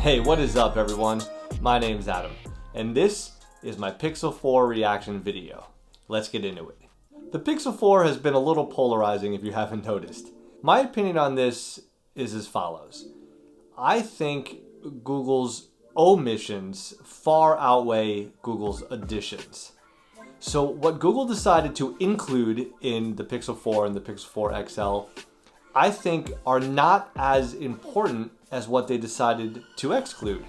Hey, what is up everyone? My name's Adam, and this is my Pixel 4 reaction video. Let's get into it. The Pixel 4 has been a little polarizing if you haven't noticed. My opinion on this is as follows. I think Google's omissions far outweigh Google's additions. So what Google decided to include in the Pixel 4 and the Pixel 4 XL, I think are not as important as what they decided to exclude.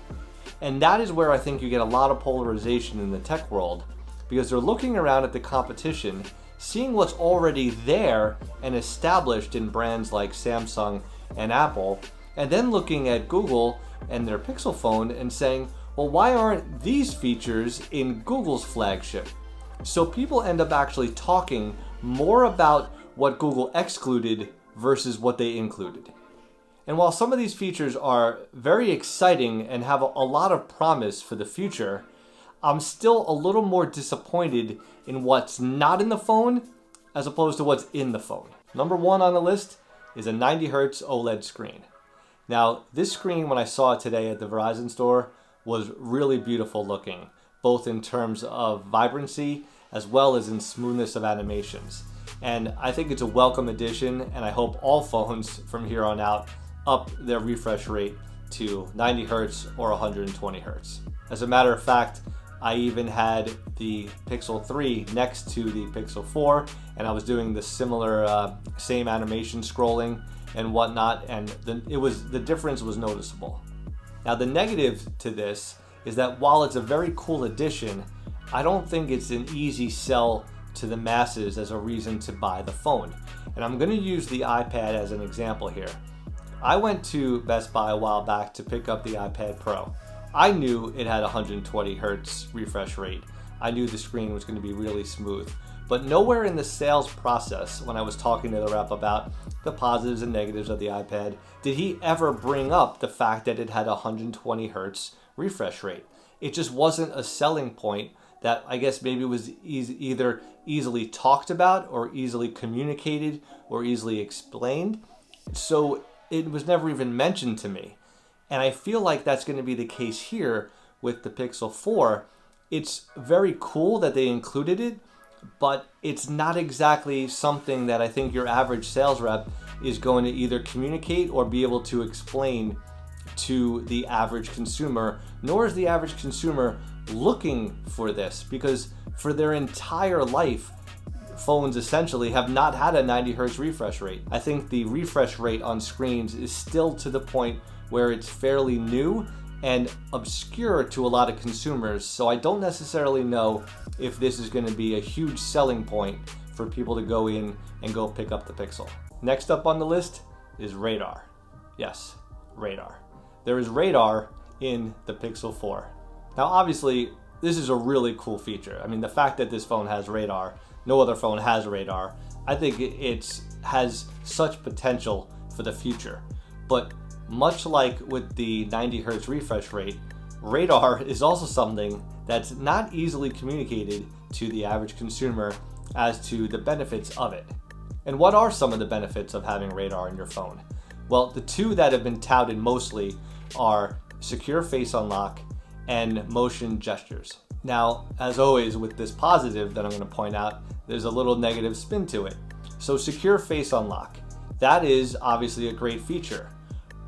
And that is where I think you get a lot of polarization in the tech world, because they're looking around at the competition, seeing what's already there and established in brands like Samsung and Apple, and then looking at Google and their Pixel phone and saying, well, why aren't these features in Google's flagship? So people end up actually talking more about what Google excluded versus what they included. And while some of these features are very exciting and have a lot of promise for the future, I'm still a little more disappointed in what's not in the phone as opposed to what's in the phone. Number one on the list is a 90 Hz OLED screen. Now, this screen, when I saw it today at the Verizon store, was really beautiful looking, both in terms of vibrancy as well as in smoothness of animations. And I think it's a welcome addition, and I hope all phones from here on out up their refresh rate to 90 Hz or 120 Hz. As a matter of fact, I even had the Pixel 3 next to the Pixel 4, and I was doing the similar same animation scrolling and whatnot, and the difference was noticeable. Now the negative to this is that while it's a very cool addition, I don't think it's an easy sell to the masses as a reason to buy the phone. And I'm going to use the iPad as an example here. I went to Best Buy a while back to pick up the iPad Pro. I knew it had 120 Hz refresh rate. I knew the screen was going to be really smooth. But nowhere in the sales process, when I was talking to the rep about the positives and negatives of the iPad, did he ever bring up the fact that it had 120 Hz refresh rate. It just wasn't a selling point that I guess maybe was either easily talked about or easily communicated or easily explained. So it was never even mentioned to me. And I feel like that's going to be the case here with the Pixel 4. It's very cool that they included it, but it's not exactly something that I think your average sales rep is going to either communicate or be able to explain to the average consumer, nor is the average consumer looking for this, because for their entire life, phones essentially have not had a 90 Hz refresh rate. I think the refresh rate on screens is still to the point where it's fairly new and obscure to a lot of consumers, so I don't necessarily know if this is going to be a huge selling point for people to go in and go pick up the Pixel. Next up on the list is radar. Yes, radar. There is radar in the Pixel 4. Now obviously, this is a really cool feature. I mean, the fact that this phone has radar, no other phone has radar, I think it has such potential for the future. But much like with the 90 Hz refresh rate, radar is also something that's not easily communicated to the average consumer as to the benefits of it. And what are some of the benefits of having radar in your phone? Well, the two that have been touted mostly are secure face unlock and motion gestures. Now, as always with this positive that I'm going to point out, there's a little negative spin to it. So secure face unlock, that is obviously a great feature,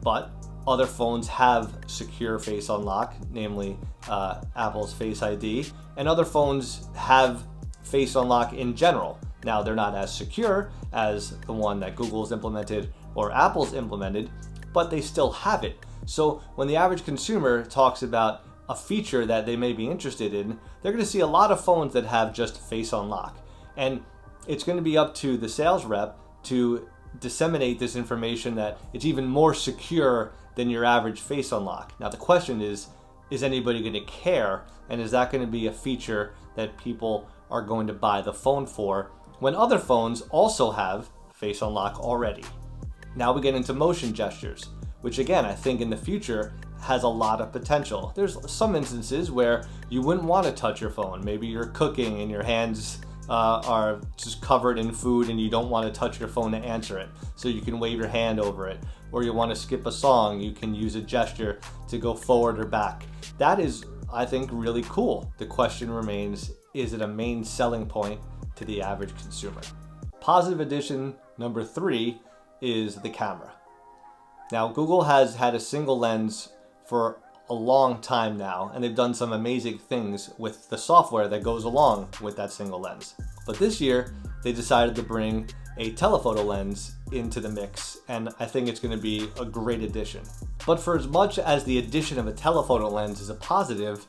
but other phones have secure face unlock, namely Apple's Face ID, and other phones have face unlock in general. Now, they're not as secure as the one that Google's implemented or Apple's implemented, but they still have it. So when the average consumer talks about a feature that they may be interested in, they're going to see a lot of phones that have just face unlock. And it's going to be up to the sales rep to disseminate this information that it's even more secure than your average face unlock. Now the question is anybody going to care? And is that going to be a feature that people are going to buy the phone for when other phones also have face unlock already? Now we get into motion gestures, which again, I think in the future has a lot of potential. There's some instances where you wouldn't want to touch your phone. Maybe you're cooking and your hands are just covered in food and you don't want to touch your phone to answer it, so you can wave your hand over it. or you want to skip a song, you can use a gesture to go forward or back. That is, I think, really cool. The question remains, is it a main selling point to the average consumer? Positive addition number 3 is the camera. Now, Google has had a single lens for a long time now, and they've done some amazing things with the software that goes along with that single lens. But this year, they decided to bring a telephoto lens into the mix, and I think it's going to be a great addition. But for as much as the addition of a telephoto lens is a positive,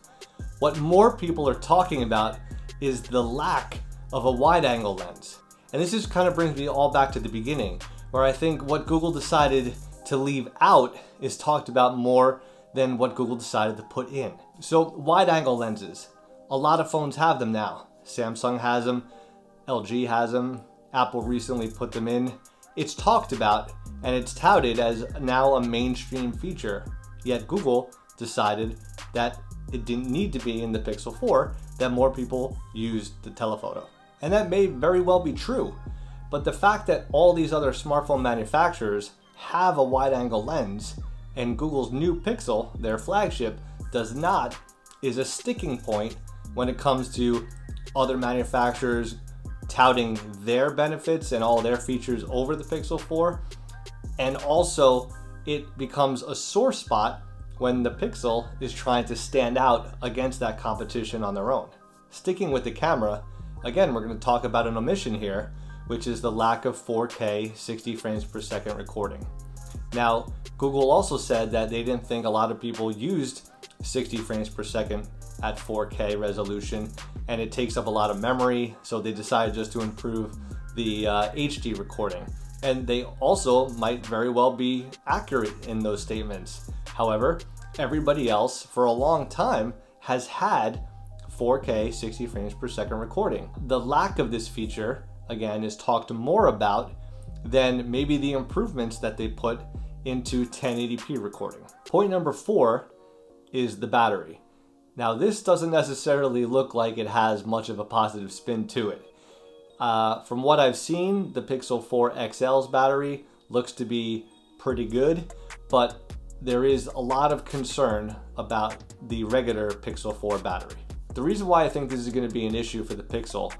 what more people are talking about is the lack of a wide-angle lens. And this just kind of brings me all back to the beginning, where I think what Google decided to leave out is talked about more than what Google decided to put in. So wide-angle lenses, a lot of phones have them now. Samsung has them, LG has them, Apple recently put them in. It's talked about and it's touted as now a mainstream feature, yet Google decided that it didn't need to be in the Pixel 4, that more people used the telephoto. And that may very well be true, but the fact that all these other smartphone manufacturers have a wide-angle lens and Google's new Pixel, their flagship, does not, is a sticking point when it comes to other manufacturers touting their benefits and all their features over the Pixel 4. And also, it becomes a sore spot when the Pixel is trying to stand out against that competition on their own. Sticking with the camera, again, we're going to talk about an omission here, which is the lack of 4K 60 frames per second recording. Now, Google also said that they didn't think a lot of people used 60 frames per second at 4K resolution, and it takes up a lot of memory, so they decided just to improve the HD recording. And they also might very well be accurate in those statements. However, everybody else for a long time has had 4K 60 frames per second recording. The lack of this feature, again, is talked more about than maybe the improvements that they put into 1080p recording. Point number 4 is the battery. Now, this doesn't necessarily look like it has much of a positive spin to it. From what I've seen, the Pixel 4 XL's battery looks to be pretty good, but there is a lot of concern about the regular Pixel 4 battery. The reason why I think this is going to be an issue for the Pixel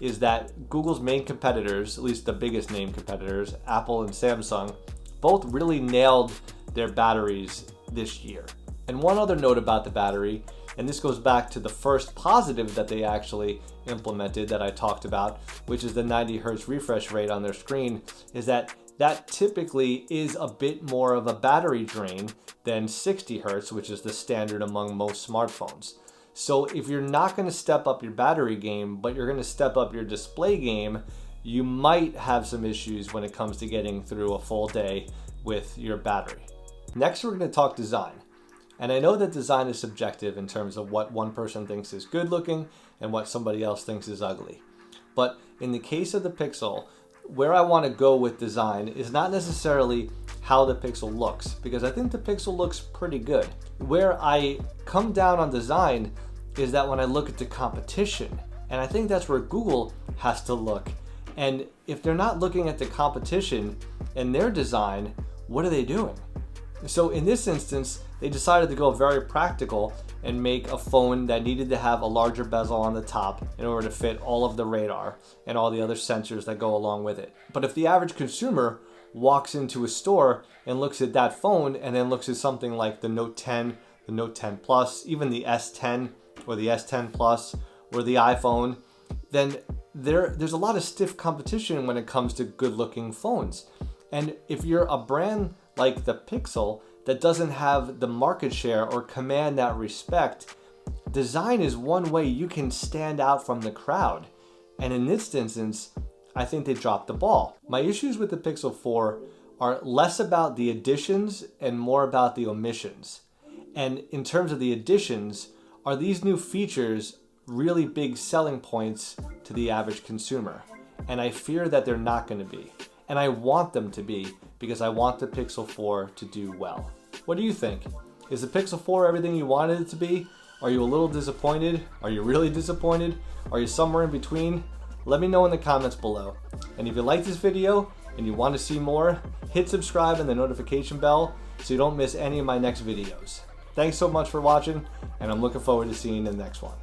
is that Google's main competitors, at least the biggest name competitors, Apple and Samsung, both really nailed their batteries this year. And one other note about the battery, and this goes back to the first positive that they actually implemented that I talked about, which is the 90 Hz refresh rate on their screen, is that typically is a bit more of a battery drain than 60 Hz, which is the standard among most smartphones. So if you're not going to step up your battery game, but you're going to step up your display game, you might have some issues when it comes to getting through a full day with your battery. Next, we're going to talk design. And I know that design is subjective in terms of what one person thinks is good looking and what somebody else thinks is ugly. But in the case of the Pixel, where I want to go with design is not necessarily how the Pixel looks, because I think the Pixel looks pretty good. Where I come down on design is that when I look at the competition, and I think that's where Google has to look. And if they're not looking at the competition and their design, what are they doing? So in this instance, they decided to go very practical and make a phone that needed to have a larger bezel on the top in order to fit all of the radar and all the other sensors that go along with it. But if the average consumer walks into a store and looks at that phone and then looks at something like the Note 10, the Note 10 Plus, even the S10 or the S10 Plus or the iPhone, then there's a lot of stiff competition when it comes to good looking phones. And if you're a brand like the Pixel that doesn't have the market share or command that respect, design is one way you can stand out from the crowd. And in this instance, I think they dropped the ball. My issues with the Pixel 4 are less about the additions and more about the omissions. And in terms of the additions, are these new features really big selling points to the average consumer? And I fear that they're not going to be. And I want them to be, because I want the Pixel 4 to do well. What do you think? Is the Pixel 4 everything you wanted it to be? Are you a little disappointed? Are you really disappointed? Are you somewhere in between? Let me know in the comments below. And if you like this video, and you want to see more, hit subscribe and the notification bell so you don't miss any of my next videos. Thanks so much for watching, and I'm looking forward to seeing you in the next one.